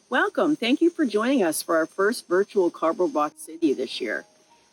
Welcome. Thank you for joining us for our first virtual Cardboard Box City this year.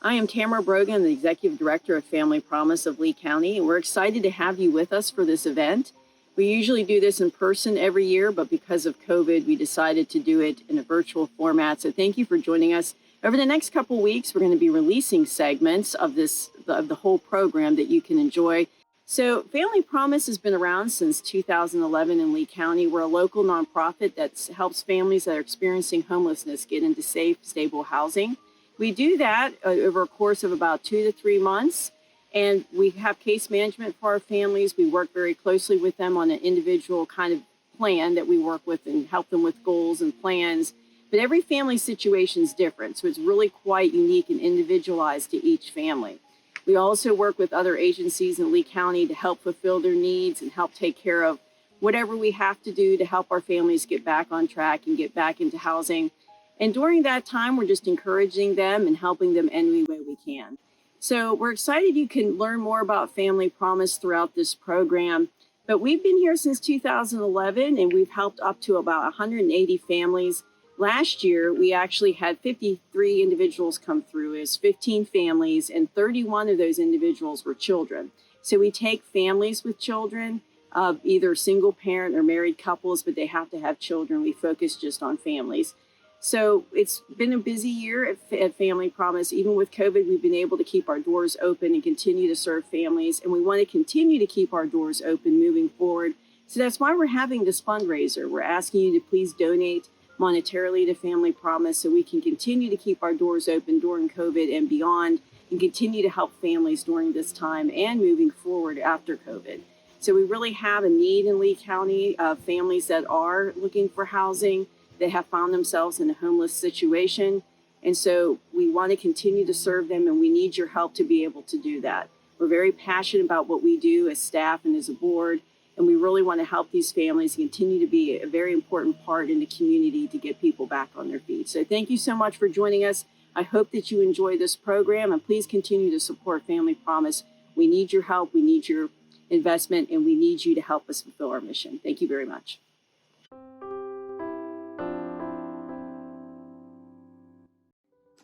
I am Tamara Brogan, the Executive Director of Family Promise of Lee County, and we're excited to have you with us for this event. We usually do this in person every year, but because of COVID, we decided to do it in a virtual format. So thank you for joining us. Over the next couple of weeks, we're going to be releasing segments of the whole program that you can enjoy. So Family Promise has been around since 2011 in Lee County. We're a local nonprofit that helps families that are experiencing homelessness get into safe, stable housing. We do that over a course of about 2 to 3 months, and we have case management for our families. We work very closely with them on an individual kind of plan that we work with and help them with goals and plans. But every family situation is different, so it's really quite unique and individualized to each family. We also work with other agencies in Lee County to help fulfill their needs and help take care of whatever we have to do to help our families get back on track and get back into housing. And during that time, we're just encouraging them and helping them any way we can. So we're excited you can learn more about Family Promise throughout this program. But we've been here since 2011, and we've helped up to about 180 families. Last year, we actually had 53 individuals come through. It was 15 families, and 31 of those individuals were children. So we take families with children, either single parent or married couples, but they have to have children. We focus just on families. So it's been a busy year at Family Promise. Even with COVID, we've been able to keep our doors open and continue to serve families. And we want to continue to keep our doors open moving forward. So that's why we're having this fundraiser. We're asking you to please donate monetarily to Family Promise so we can continue to keep our doors open during COVID and beyond, and continue to help families during this time and moving forward after COVID. So we really have a need in Lee County of families that are looking for housing, that have found themselves in a homeless situation. And so we want to continue to serve them, and we need your help to be able to do that. We're very passionate about what we do as staff and as a board, and we really want to help these families continue to be a very important part in the community to get people back on their feet. So thank you so much for joining us. I hope that you enjoy this program, and please continue to support Family Promise. We need your help, we need your investment, and we need you to help us fulfill our mission. Thank you very much.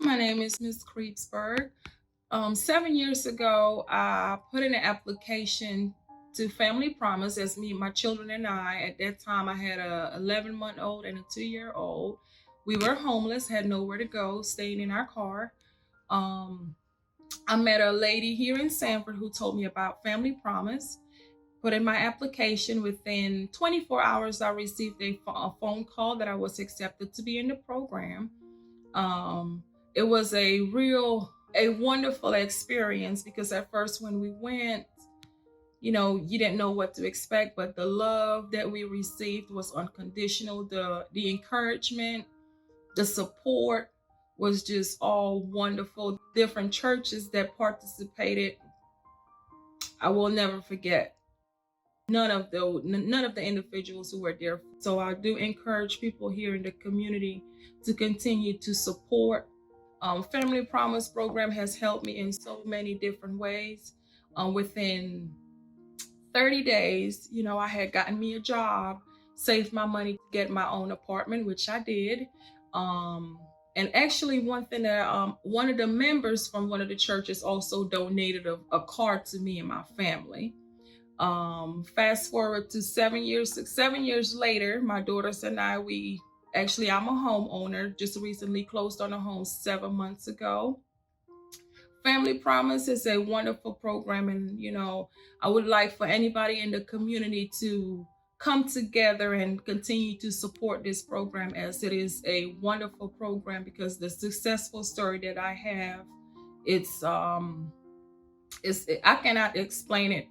My name is Ms. Creepsburg. 7 years ago, I put in an application to Family Promise as me, my children and I. At that time, I had a 11-month-old and a 2-year-old. We were homeless, had nowhere to go, staying in our car. I met a lady here in Sanford who told me about Family Promise. Put in my application. Within 24 hours, I received a phone call that I was accepted to be in the program. It was a wonderful experience, because at first when we went, you didn't know what to expect, but the love that we received was unconditional. The encouragement, the support was just all wonderful. Different churches that participated, I will never forget none of the individuals who were there. So I do encourage people here in the community to continue to support. Family Promise program has helped me in so many different ways. Within 30 days, I had gotten me a job, saved my money to get my own apartment, which I did. And actually, one thing that one of the members from one of the churches also donated a car to me and my family. Fast forward to 7 years later, my daughters and I, I'm a homeowner, just recently closed on a home 7 months ago. Family Promise is a wonderful program, and I would like for anybody in the community to come together and continue to support this program, as it is a wonderful program. Because the successful story that I have, I cannot explain it.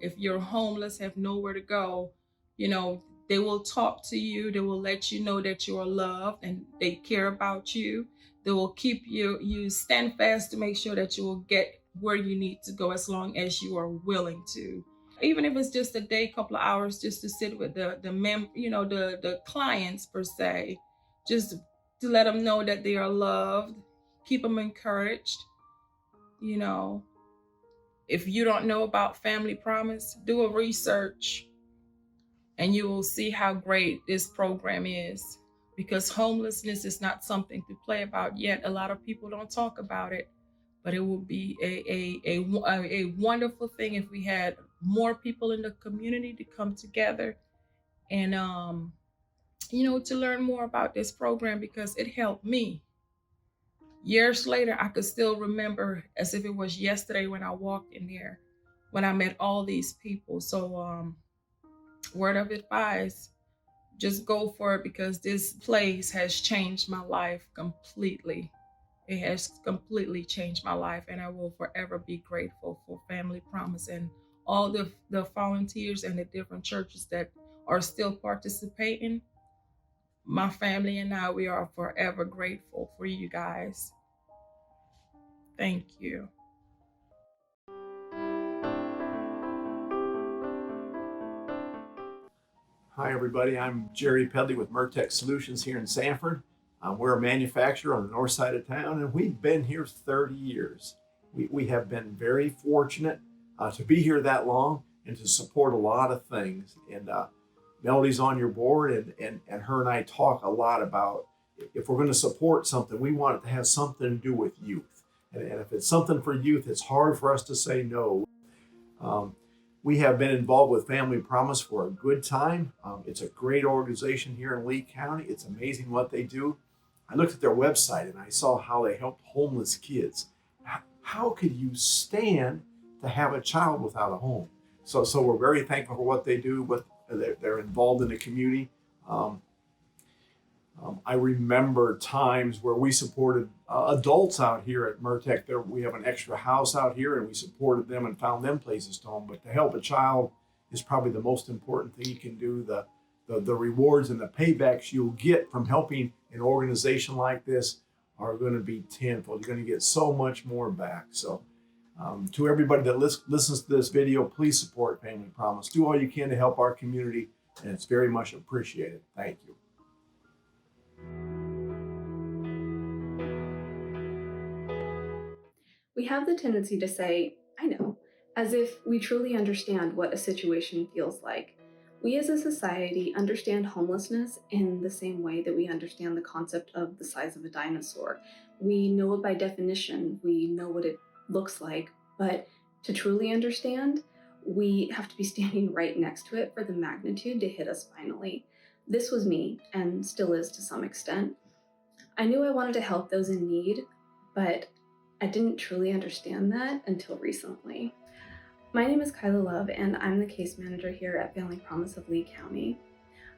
If you're homeless, have nowhere to go, they will talk to you. They will let you know that you are loved and they care about you. They will keep you stand fast to make sure that you will get where you need to go, as long as you are willing to. Even if it's just a day, couple of hours, just to sit with the clients per se, just to let them know that they are loved, keep them encouraged. You know, if you don't know about Family Promise, do a research and you will see how great this program is. Because homelessness is not something to play about yet. A lot of people don't talk about it, but it would be a wonderful thing if we had more people in the community to come together and to learn more about this program, because it helped me. Years later, I could still remember as if it was yesterday when I walked in there, when I met all these people. So word of advice, just go for it, because this place has changed my life completely. It has completely changed my life, and I will forever be grateful for Family Promise and all the volunteers and the different churches that are still participating. My family and I, we are forever grateful for you guys. Thank you. Hi, everybody. I'm Jerry Pedley with Mertech Solutions here in Sanford. We're a manufacturer on the north side of town, and we've been here 30 years. We have been very fortunate to be here that long and to support a lot of things. And Melody's on your board, and her and I talk a lot about, if we're going to support something, we want it to have something to do with youth. And if it's something for youth, it's hard for us to say no. We have been involved with Family Promise for a good time. It's a great organization here in Lee County. It's amazing what they do. I looked at their website and I saw how they helped homeless kids. How could you stand to have a child without a home? So we're very thankful for what they do. But they're involved in the community. I remember times where we supported adults out here at Mertech. We have an extra house out here, and we supported them and found them places to home. But to help a child is probably the most important thing you can do. The rewards and the paybacks you'll get from helping an organization like this are going to be tenfold. You're going to get so much more back. So to everybody that listens to this video, please support Family Promise. Do all you can to help our community, and it's very much appreciated. Thank you. We have the tendency to say, I know, as if we truly understand what a situation feels like. We as a society understand homelessness in the same way that we understand the concept of the size of a dinosaur. We know it by definition, we know what it looks like, but to truly understand, we have to be standing right next to it for the magnitude to hit us finally. This was me, and still is to some extent. I knew I wanted to help those in need, but I didn't truly understand that until recently. My name is Kyla Love, and I'm the case manager here at Family Promise of Lee County.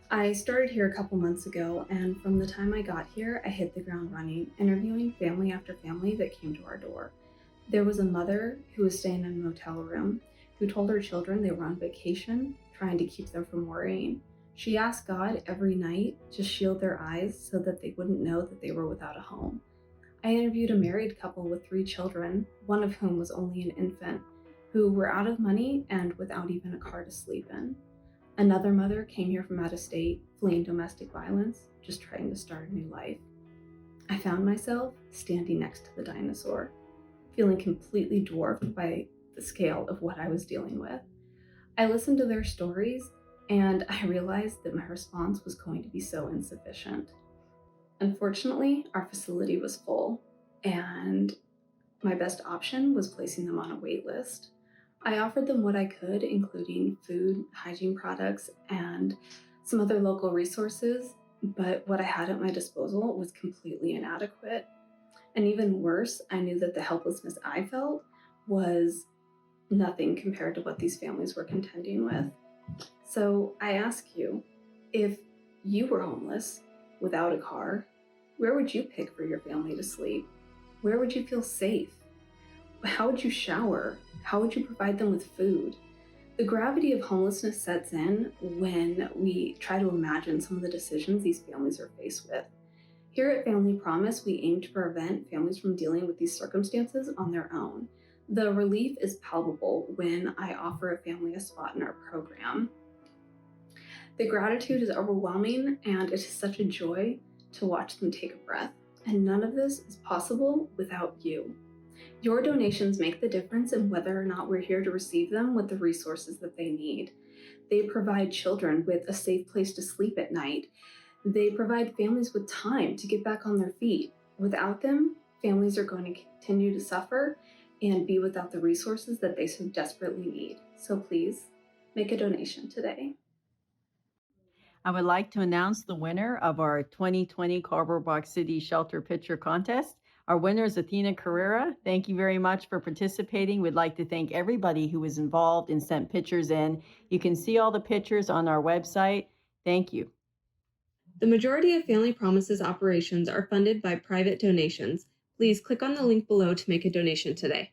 I started here a couple months ago, and from the time I got here, I hit the ground running, interviewing family after family that came to our door. There was a mother who was staying in a motel room who told her children they were on vacation, trying to keep them from worrying. She asked God every night to shield their eyes so that they wouldn't know that they were without a home. I interviewed a married couple with 3 children, one of whom was only an infant, who were out of money and without even a car to sleep in. Another mother came here from out of state, fleeing domestic violence, just trying to start a new life. I found myself standing next to the dinosaur, feeling completely dwarfed by the scale of what I was dealing with. I listened to their stories, and I realized that my response was going to be so insufficient. Unfortunately, our facility was full, and my best option was placing them on a wait list. I offered them what I could, including food, hygiene products, and some other local resources, but what I had at my disposal was completely inadequate. And even worse, I knew that the helplessness I felt was nothing compared to what these families were contending with. So I ask you, if you were homeless, without a car, where would you pick for your family to sleep? Where would you feel safe? How would you shower? How would you provide them with food? The gravity of homelessness sets in when we try to imagine some of the decisions these families are faced with. Here at Family Promise, we aim to prevent families from dealing with these circumstances on their own. The relief is palpable when I offer a family a spot in our program. The gratitude is overwhelming, and it is such a joy to watch them take a breath. And none of this is possible without you. Your donations make the difference in whether or not we're here to receive them with the resources that they need. They provide children with a safe place to sleep at night. They provide families with time to get back on their feet. Without them, families are going to continue to suffer and be without the resources that they so desperately need. So please, make a donation today. I would like to announce the winner of our 2020 Cardboard Box City Shelter Picture Contest. Our winner is Athena Carrera. Thank you very much for participating. We'd like to thank everybody who was involved and sent pictures in. You can see all the pictures on our website. Thank you. The majority of Family Promises operations are funded by private donations. Please click on the link below to make a donation today.